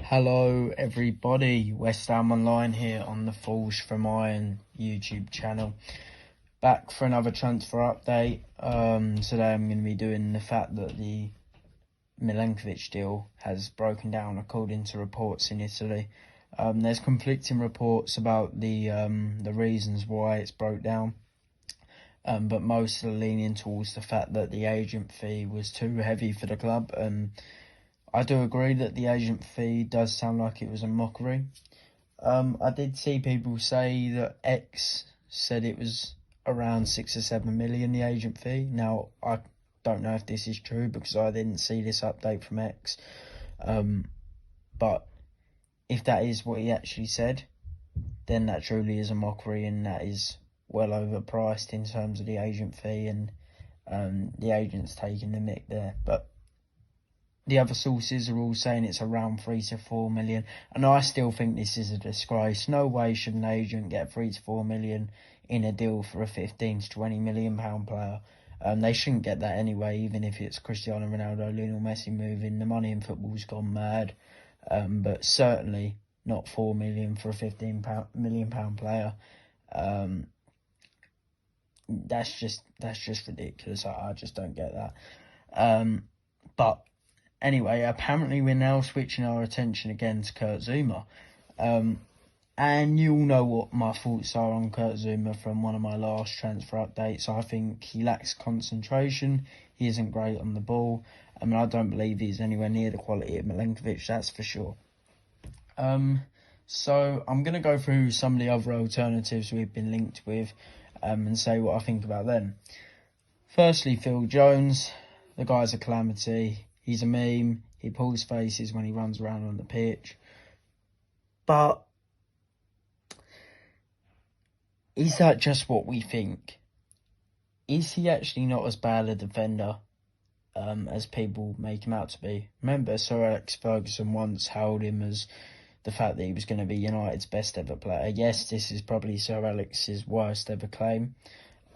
Hello everybody, West Ham Online here on the Falls from Iron YouTube channel. Back for another transfer update. Today I'm going to be doing the fact that the Milenkovic deal has broken down according to reports in Italy. There's conflicting reports about the reasons why it's broke down. But most are leaning towards the fact that the agent fee was too heavy for the club. I do agree that the agent fee does sound like it was a mockery. I did see people say that X said it was around 6 or 7 million, the agent fee. Now, I don't know if this is true because I didn't see this update from X. But if that is what he actually said, then that truly is a mockery, and that is well overpriced in terms of the agent fee, and the agent's taking the mick there. But the other sources are all saying it's around 3 to 4 million, and I still think this is a disgrace. No way should an agent get 3 to 4 million in a deal for a 15 to 20 million pound player. They shouldn't get that anyway, even if it's Cristiano Ronaldo, Lionel Messi moving. The money in football's gone mad, but certainly not 4 million for a 15 million pound player. That's just ridiculous. I just don't get that. But anyway, apparently we're now switching our attention again to Kurt Zouma. And you all know what my thoughts are on Kurt Zouma from one of my last transfer updates. I think he lacks concentration. He isn't great on the ball. I mean, I don't believe he's anywhere near the quality of Milenkovic, that's for sure. So I'm going to go through some of the other alternatives we've been linked with and say what I think about them. Firstly, Phil Jones. The guy's a calamity. He's a meme. He pulls faces when he runs around on the pitch. But is that just what we think? Is he actually not as bad a defender as people make him out to be? Remember, Sir Alex Ferguson once held him as the fact that he was going to be United's best ever player. Yes, this is probably Sir Alex's worst ever claim.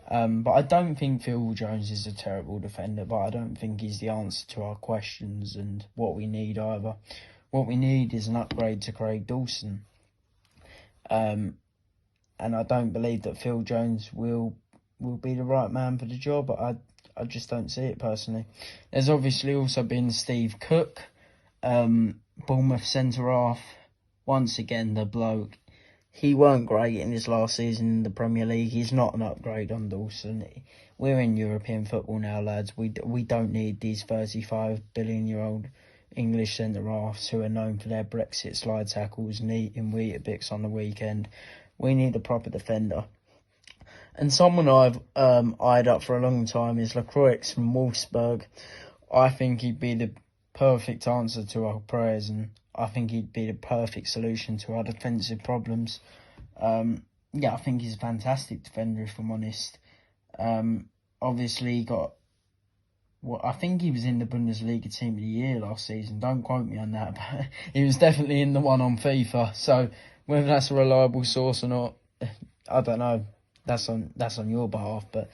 But I don't think Phil Jones is a terrible defender, but I don't think he's the answer to our questions and what we need either. What we need is an upgrade to Craig Dawson. And I don't believe that Phil Jones will be the right man for the job. I just don't see it personally. There's obviously also been Steve Cook, Bournemouth centre-half. Once again, the bloke, he weren't great in his last season in the Premier League. He's not an upgrade on Dawson. We're in European football now, lads. We don't need these 35 billion-year-old English centre-halves who are known for their Brexit slide tackles and eating Weetabix on the weekend. We need a proper defender. And someone I've eyed up for a long time is Lacroix from Wolfsburg. I think he'd be the perfect answer to our prayers, and I think he'd be the perfect solution to our defensive problems. I think he's a fantastic defender, if I'm honest. Obviously, he got... I think he was in the Bundesliga Team of the Year last season. Don't quote me on that, but he was definitely in the one on FIFA. So whether that's a reliable source or not, I don't know. That's on your behalf. But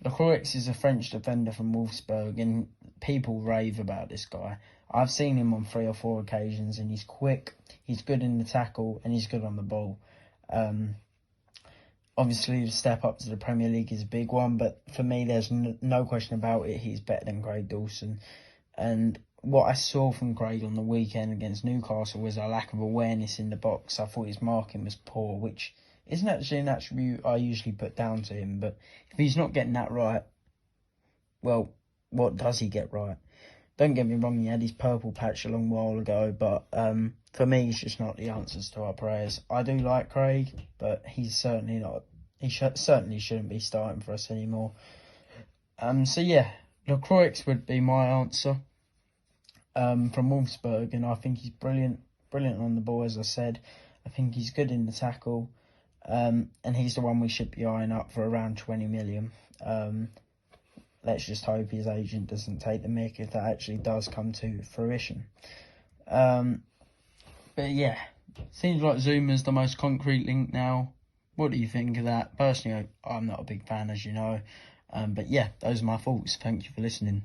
Lacroix is a French defender from Wolfsburg, and people rave about this guy. I've seen him on 3 or 4 occasions, and he's quick, he's good in the tackle, and he's good on the ball. Obviously, the step up to the Premier League is a big one, but for me, there's no question about it. He's better than Craig Dawson. And what I saw from Craig on the weekend against Newcastle was a lack of awareness in the box. I thought his marking was poor, which isn't actually an attribute I usually put down to him. But if he's not getting that right, well, what does he get right? Don't get me wrong, he had his purple patch a long while ago, but for me, he's just not the answers to our prayers. I do like Craig, but he's certainly not. He certainly shouldn't be starting for us anymore. So yeah, Lacroix would be my answer from Wolfsburg, and I think he's brilliant on the ball, as I said. I think he's good in the tackle, and he's the one we should be eyeing up for around 20 million. Let's just hope his agent doesn't take the mick if that actually does come to fruition. But yeah, seems like Zuma's the most concrete link now. What do you think of that? Personally, I'm not a big fan, as you know. But yeah, those are my thoughts. Thank you for listening.